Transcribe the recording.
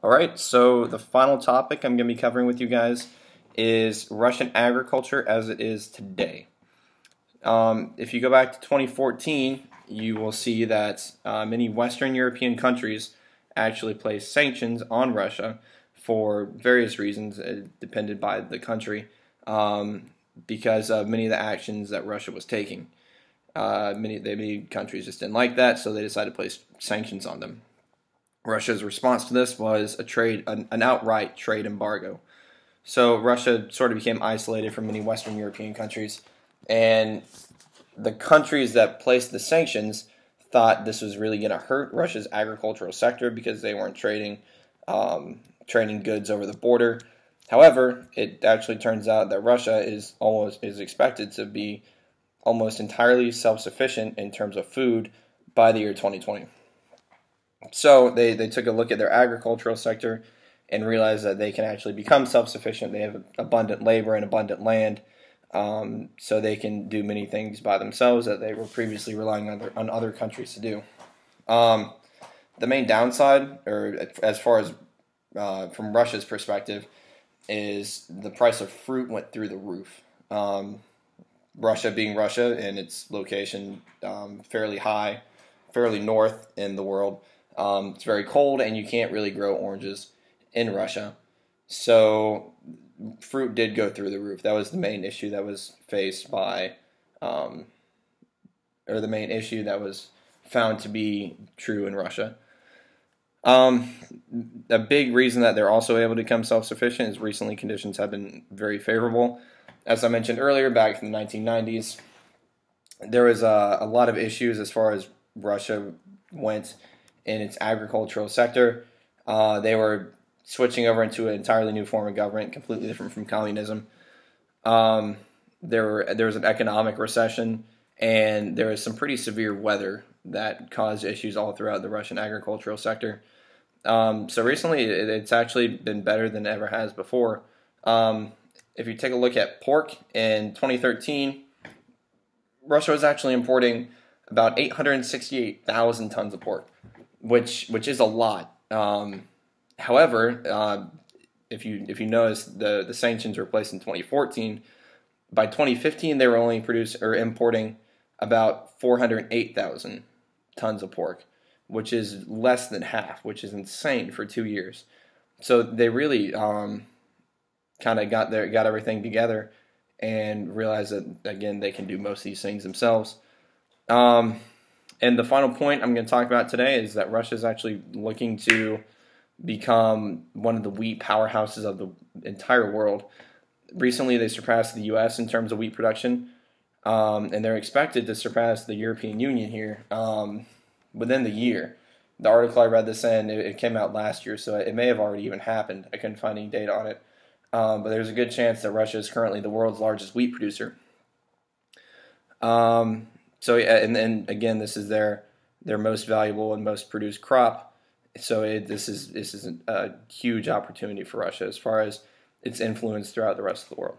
All right, so the final topic I'm going to be covering with you guys is Russian agriculture as it is today. If you go back to 2014, you will see that many Western European countries actually placed sanctions on Russia for various reasons, depended by the country, because of many of the actions that Russia was taking. Many countries just didn't like that, so they decided to place sanctions on them. Russia's response to this was an outright trade embargo. So Russia sort of became isolated from many Western European countries, and the countries that placed the sanctions thought this was really going to hurt Russia's agricultural sector because they weren't trading goods over the border. However, it actually turns out that Russia is expected to be almost entirely self-sufficient in terms of food by the year 2020. So they took a look at their agricultural sector and realized that they can actually become self-sufficient. They have abundant labor and abundant land, so they can do many things by themselves that they were previously relying on other countries to do. The main downside, or as far as from Russia's perspective, is the price of fruit went through the roof. Russia being Russia and its location fairly high, fairly north in the world, it's very cold and you can't really grow oranges in Russia. So fruit did go through the roof. That was the main issue that was faced by, or the main issue that was found to be true in Russia. A big reason that they're also able to become self-sufficient is recently conditions have been very favorable. As I mentioned earlier, back in the 1990s, there was a lot of issues as far as Russia went in its agricultural sector. They were switching over into an entirely new form of government, completely different from communism. There was an economic recession, and there was some pretty severe weather that caused issues all throughout the Russian agricultural sector. So recently, it's actually been better than it ever has before. If you take a look at pork in 2013, Russia was actually importing about 868,000 tons of pork, which is a lot. However, if you notice, the sanctions were placed in 2014. By 2015, they were only importing about 408,000 tons of pork, which is less than half, which is insane for 2 years. So they really kind of got everything together and realized that, again, they can do most of these things themselves. And the final point I'm going to talk about today is that Russia is actually looking to become one of the wheat powerhouses of the entire world. Recently, they surpassed the U.S. in terms of wheat production, and they're expected to surpass the European Union here within the year. The article I read this in, it came out last year, so it may have already even happened. I couldn't find any data on it. But there's a good chance that Russia is currently the world's largest wheat producer. So and again, this is their most valuable and most produced crop. So this is a huge opportunity for Russia as far as its influence throughout the rest of the world.